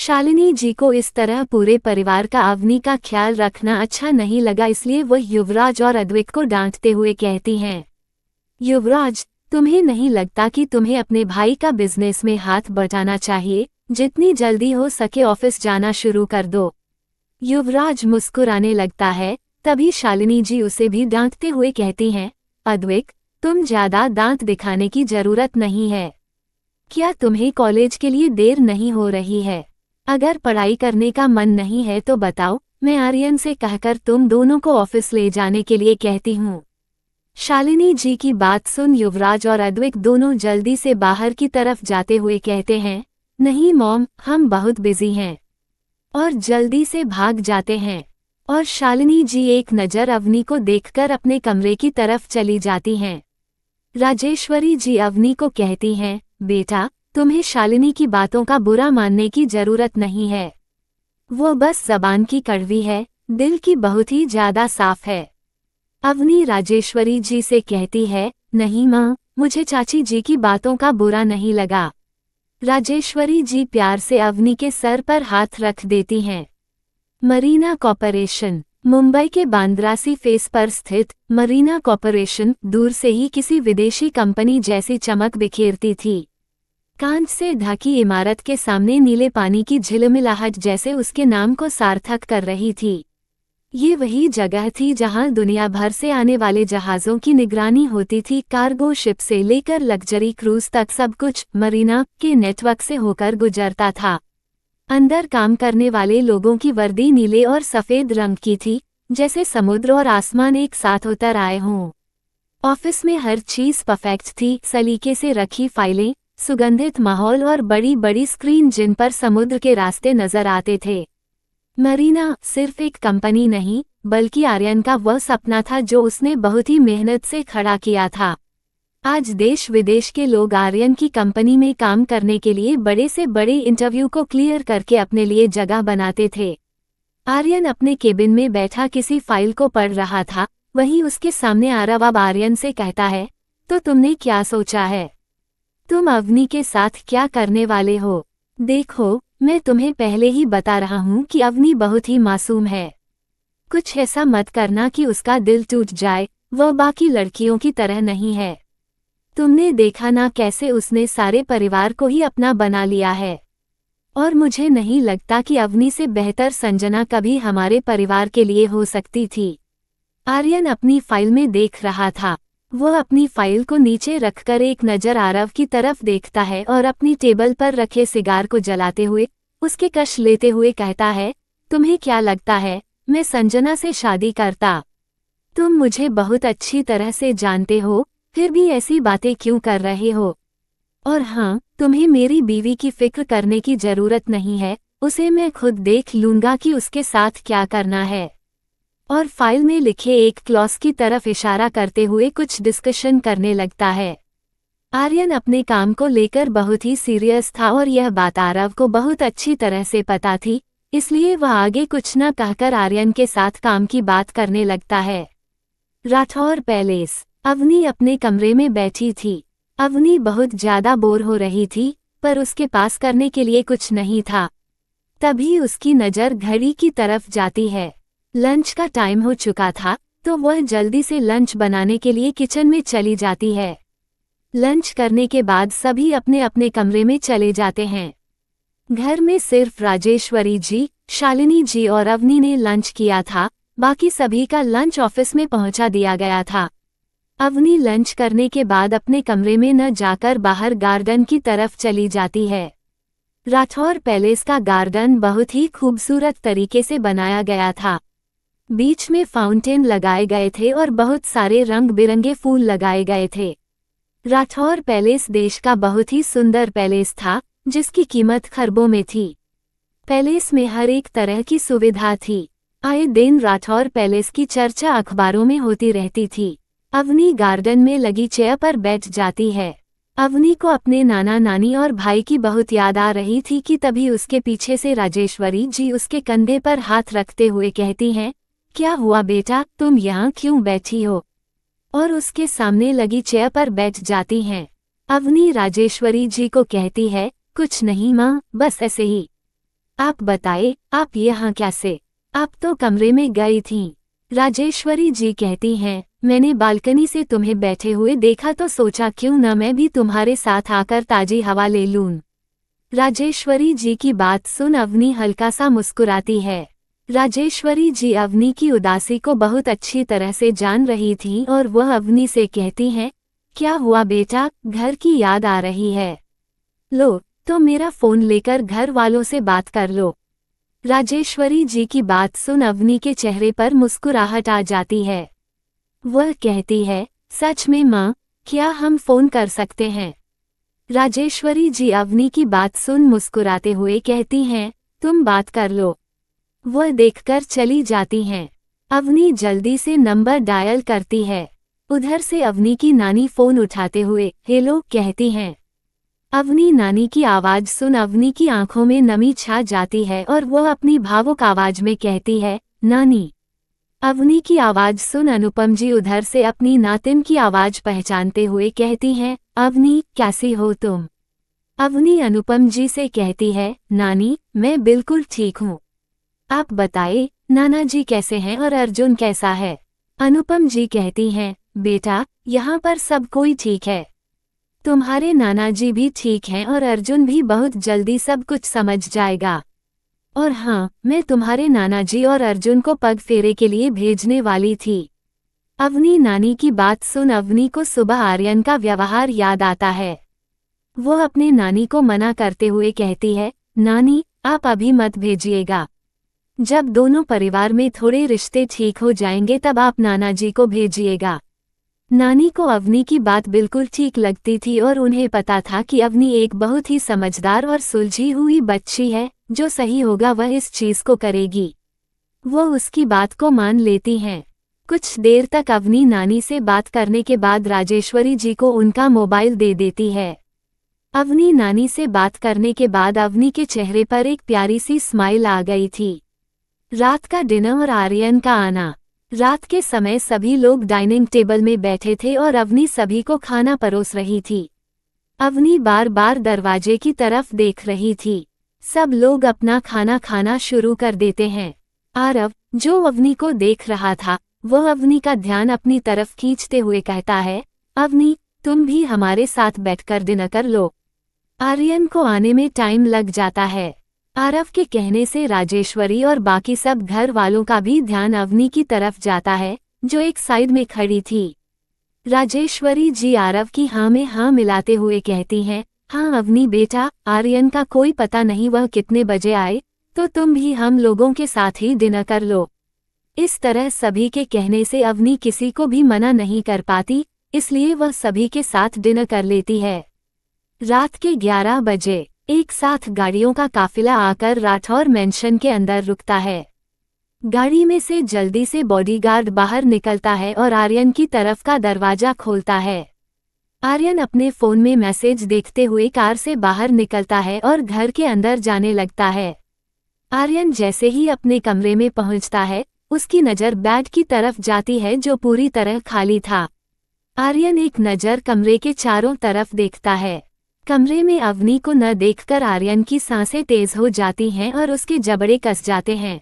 शालिनी जी को इस तरह पूरे परिवार का अवनी का ख्याल रखना अच्छा नहीं लगा, इसलिए वह युवराज और अद्विक को डांटते हुए कहती हैं, युवराज, तुम्हें नहीं लगता कि तुम्हें अपने भाई का बिजनेस में हाथ बटाना चाहिए? जितनी जल्दी हो सके ऑफिस जाना शुरू कर दो। युवराज मुस्कुराने लगता है। तभी शालिनी जी उसे भी डांटते हुए कहती हैं, अद्विक, तुम ज्यादा दांत दिखाने की जरूरत नहीं है। क्या तुम्हें कॉलेज के लिए देर नहीं हो रही है? अगर पढ़ाई करने का मन नहीं है तो बताओ, मैं आर्यन से कहकर तुम दोनों को ऑफिस ले जाने के लिए कहती हूँ। शालिनी जी की बात सुन युवराज और अद्विक दोनों जल्दी से बाहर की तरफ जाते हुए कहते हैं, नहीं मॉम, हम बहुत बिजी हैं, और जल्दी से भाग जाते हैं। और शालिनी जी एक नज़र अवनी को देखकर अपने कमरे की तरफ चली जाती हैं। राजेश्वरी जी अवनी को कहती हैं, बेटा, तुम्हें शालिनी की बातों का बुरा मानने की जरूरत नहीं है। वो बस जबान की कड़वी है, दिल की बहुत ही ज्यादा साफ है। अवनी राजेश्वरी जी से कहती है, नहीं माँ, मुझे चाची जी की बातों का बुरा नहीं लगा। राजेश्वरी जी प्यार से अवनी के सर पर हाथ रख देती हैं। मरीना कॉर्पोरेशन। मुंबई के बांद्रा सी फेस पर स्थित मरीना कॉर्पोरेशन दूर से ही किसी विदेशी कंपनी जैसी चमक बिखेरती थी। कांच से ढकी इमारत के सामने नीले पानी की झिलमिलाहट जैसे उसके नाम को सार्थक कर रही थी। ये वही जगह थी जहां दुनिया भर से आने वाले जहाज़ों की निगरानी होती थी। कार्गो शिप से लेकर लग्जरी क्रूज तक सब कुछ मरीना के नेटवर्क से होकर गुजरता था। अंदर काम करने वाले लोगों की वर्दी नीले और सफ़ेद रंग की थी, जैसे समुद्र और आसमान एक साथ उतर आए हों। ऑफिस में हर चीज़ परफेक्ट थी, सलीके से रखी फाइलें, सुगंधित माहौल और बड़ी बड़ी स्क्रीन जिन पर समुद्र के रास्ते नजर आते थे। मरीना सिर्फ एक कंपनी नहीं, बल्कि आर्यन का वह सपना था जो उसने बहुत ही मेहनत से खड़ा किया था। आज देश विदेश के लोग आर्यन की कंपनी में काम करने के लिए बड़े से बड़े इंटरव्यू को क्लियर करके अपने लिए जगह बनाते थे। आर्यन अपने केबिन में बैठा किसी फाइल को पढ़ रहा था। वहीं उसके सामने आरव अब आर्यन से कहता है, तो तुमने क्या सोचा है? तुम अवनी के साथ क्या करने वाले हो? देखो, मैं तुम्हें पहले ही बता रहा हूँ कि अवनी बहुत ही मासूम है। कुछ ऐसा मत करना कि उसका दिल टूट जाए, वह बाकी लड़कियों की तरह नहीं है। तुमने देखा ना कैसे उसने सारे परिवार को ही अपना बना लिया है। और मुझे नहीं लगता कि अवनी से बेहतर संजना कभी हमारे परिवार के लिए हो सकती थी। आर्यन अपनी फाइल में देख रहा था। वह अपनी फाइल को नीचे रखकर एक नज़र आरव की तरफ देखता है और अपनी टेबल पर रखे सिगार को जलाते हुए उसके कश लेते हुए कहता है, तुम्हें क्या लगता है मैं संजना से शादी करता? तुम मुझे बहुत अच्छी तरह से जानते हो, फिर भी ऐसी बातें क्यों कर रहे हो? और हाँ, तुम्हें मेरी बीवी की फिक्र करने की जरूरत नहीं है, उसे मैं खुद देख लूंगा कि उसके साथ क्या करना है। और फाइल में लिखे एक क्लॉज की तरफ इशारा करते हुए कुछ डिस्कशन करने लगता है। आर्यन अपने काम को लेकर बहुत ही सीरियस था और यह बात आरव को बहुत अच्छी तरह से पता थी, इसलिए वह आगे कुछ न कहकर आर्यन के साथ काम की बात करने लगता है। राठौर पैलेस। अवनी अपने कमरे में बैठी थी। अवनी बहुत ज्यादा बोर हो रही थी, पर उसके पास करने के लिए कुछ नहीं था। तभी उसकी नज़र घड़ी की तरफ जाती है। लंच का टाइम हो चुका था, तो वह जल्दी से लंच बनाने के लिए किचन में चली जाती है। लंच करने के बाद सभी अपने अपने कमरे में चले जाते हैं। घर में सिर्फ राजेश्वरी जी, शालिनी जी और अवनी ने लंच किया था, बाकी सभी का लंच ऑफिस में पहुंचा दिया गया था। अवनी लंच करने के बाद अपने कमरे में न जाकर बाहर गार्डन की तरफ चली जाती है। राठौर पैलेस का गार्डन बहुत ही खूबसूरत तरीके से बनाया गया था। बीच में फाउंटेन लगाए गए थे और बहुत सारे रंग बिरंगे फूल लगाए गए थे। राठौर पैलेस देश का बहुत ही सुंदर पैलेस था, जिसकी कीमत खरबों में थी। पैलेस में हर एक तरह की सुविधा थी। आए दिन राठौर पैलेस की चर्चा अखबारों में होती रहती थी। अवनी गार्डन में लगी चेयर पर बैठ जाती है। अवनी को अपने नाना नानी और भाई की बहुत याद आ रही थी कि तभी उसके पीछे से राजेश्वरी जी उसके कंधे पर हाथ रखते हुए कहती हैं, क्या हुआ बेटा, तुम यहाँ क्यों बैठी हो? और उसके सामने लगी चेयर पर बैठ जाती हैं। अवनी राजेश्वरी जी को कहती है, कुछ नहीं माँ, बस ऐसे ही। आप बताए, आप यहाँ कैसे? आप तो कमरे में गई थीं। राजेश्वरी जी कहती हैं, मैंने बालकनी से तुम्हें बैठे हुए देखा तो सोचा क्यों न मैं भी तुम्हारे साथ आकर ताजी हवा ले लूं। राजेश्वरी जी की बात सुन अवनी हल्का सा मुस्कुराती है। राजेश्वरी जी अवनी की उदासी को बहुत अच्छी तरह से जान रही थीं और वह अवनी से कहती हैं, क्या हुआ बेटा, घर की याद आ रही है? लो, तो मेरा फ़ोन लेकर घर वालों से बात कर लो। राजेश्वरी जी की बात सुन अवनी के चेहरे पर मुस्कुराहट आ जाती है। वह कहती है, सच में माँ, क्या हम फ़ोन कर सकते हैं? राजेश्वरी जी अवनी की बात सुन मुस्कुराते हुए कहती हैं, तुम बात कर लो। वह देखकर चली जाती हैं। अवनी जल्दी से नंबर डायल करती है। उधर से अवनी की नानी फ़ोन उठाते हुए हेलो कहती हैं। अवनी नानी की आवाज़ सुन अवनी की आंखों में नमी छा जाती है और वह अपनी भावुक आवाज़ में कहती है, नानी। अवनी की आवाज़ सुन अनुपम जी उधर से अपनी नातिन की आवाज़ पहचानते हुए कहती हैं, अवनी, कैसी हो तुम? अवनी अनुपम जी से कहती है, नानी, मैं बिल्कुल ठीक हूँ। आप बताइए, नाना जी कैसे हैं और अर्जुन कैसा है? अनुपम जी कहती हैं, बेटा, यहाँ पर सब कोई ठीक है। तुम्हारे नाना जी भी ठीक हैं और अर्जुन भी बहुत जल्दी सब कुछ समझ जाएगा। और हाँ, मैं तुम्हारे नाना जी और अर्जुन को पग फेरे के लिए भेजने वाली थी। अवनी नानी की बात सुन अवनी को सुबह आर्यन का व्यवहार याद आता है। वह अपने नानी को मना करते हुए कहती है, नानी, आप अभी मत भेजिएगा। जब दोनों परिवार में थोड़े रिश्ते ठीक हो जाएंगे तब आप नाना जी को भेजिएगा। नानी को अवनी की बात बिल्कुल ठीक लगती थी और उन्हें पता था कि अवनी एक बहुत ही समझदार और सुलझी हुई बच्ची है, जो सही होगा वह इस चीज़ को करेगी। वो उसकी बात को मान लेती हैं। कुछ देर तक अवनी नानी से बात करने के बाद राजेश्वरी जी को उनका मोबाइल दे देती है। अवनी नानी से बात करने के बाद अवनी के चेहरे पर एक प्यारी सी स्माइल आ गई थी। रात का डिनर और आर्यन का आना। रात के समय सभी लोग डाइनिंग टेबल में बैठे थे और अवनी सभी को खाना परोस रही थी। अवनी बार बार दरवाजे की तरफ देख रही थी। सब लोग अपना खाना खाना शुरू कर देते हैं। आरव, जो अवनी को देख रहा था, वह अवनी का ध्यान अपनी तरफ खींचते हुए कहता है, अवनी, तुम भी हमारे साथ बैठकर डिनर कर लो। आर्यन को आने में टाइम लग जाता है। आरव के कहने से राजेश्वरी और बाकी सब घर वालों का भी ध्यान अवनी की तरफ जाता है, जो एक साइड में खड़ी थी। राजेश्वरी जी आरव की हाँ में हाँ मिलाते हुए कहती हैं, हाँ अवनी बेटा, आर्यन का कोई पता नहीं वह कितने बजे आए, तो तुम भी हम लोगों के साथ ही डिनर कर लो। इस तरह सभी के कहने से अवनी किसी को भी मना नहीं कर पाती, इसलिए वह सभी के साथ डिनर कर लेती है। रात के 11 बजे एक साथ गाड़ियों का काफिला आकर राठौर मेंशन के अंदर रुकता है। गाड़ी में से जल्दी से बॉडीगार्ड बाहर निकलता है और आर्यन की तरफ का दरवाजा खोलता है। आर्यन अपने फोन में मैसेज देखते हुए कार से बाहर निकलता है और घर के अंदर जाने लगता है। आर्यन जैसे ही अपने कमरे में पहुंचता है, उसकी नज़र बेड की तरफ जाती है जो पूरी तरह खाली था। आर्यन एक नज़र कमरे के चारों तरफ देखता है। कमरे में अवनी को न देखकर आर्यन की सांसें तेज हो जाती हैं और उसके जबड़े कस जाते हैं।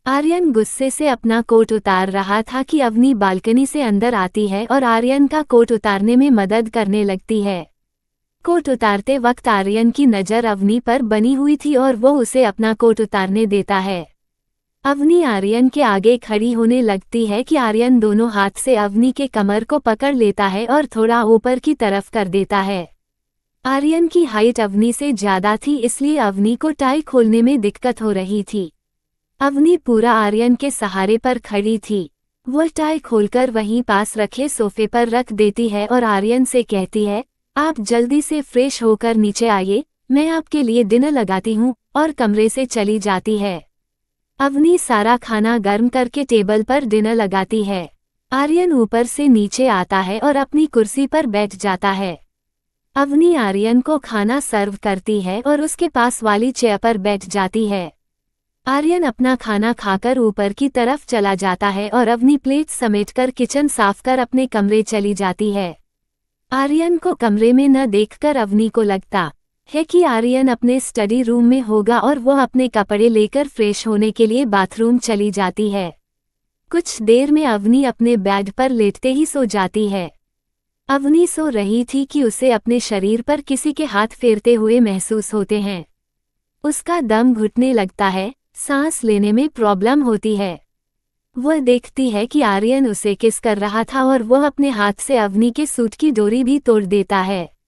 आर्यन गुस्से से अपना कोट उतार रहा था कि अवनी बालकनी से अंदर आती है और आर्यन का कोट उतारने में मदद करने लगती है। कोट उतारते वक्त आर्यन की नज़र अवनी पर बनी हुई थी और वो उसे अपना कोट उतारने देता है। अवनी आर्यन के आगे खड़ी होने लगती है कि आर्यन दोनों हाथ से अवनी के कमर को पकड़ लेता है और थोड़ा ऊपर की तरफ कर देता है। आर्यन की हाइट अवनी से ज्यादा थी, इसलिए अवनी को टाई खोलने में दिक्कत हो रही थी। अवनी पूरा आर्यन के सहारे पर खड़ी थी। वह टाई खोलकर वहीं पास रखे सोफे पर रख देती है और आर्यन से कहती है, आप जल्दी से फ्रेश होकर नीचे आइए, मैं आपके लिए डिनर लगाती हूँ, और कमरे से चली जाती है। अवनी सारा खाना गर्म करके टेबल पर डिनर लगाती है। आर्यन ऊपर से नीचे आता है और अपनी कुर्सी पर बैठ जाता है। अवनी आर्यन को खाना सर्व करती है और उसके पास वाली चेयर पर बैठ जाती है। आर्यन अपना खाना खाकर ऊपर की तरफ चला जाता है और अवनी प्लेट समेटकर किचन साफ कर अपने कमरे चली जाती है। आर्यन को कमरे में न देखकर अवनी को लगता, है कि आर्यन अपने स्टडी रूम में होगा और वह अपने कपड़े लेकर फ्रेश होने के लिए बाथरूम चली जाती है। कुछ देर में अवनी अपने बेड पर लेटते ही सो जाती है। अवनी सो रही थी कि उसे अपने शरीर पर किसी के हाथ फेरते हुए महसूस होते हैं। उसका दम घुटने लगता है, सांस लेने में प्रॉब्लम होती है। वह देखती है कि आर्यन उसे किस कर रहा था और वह अपने हाथ से अवनी के सूट की डोरी भी तोड़ देता है।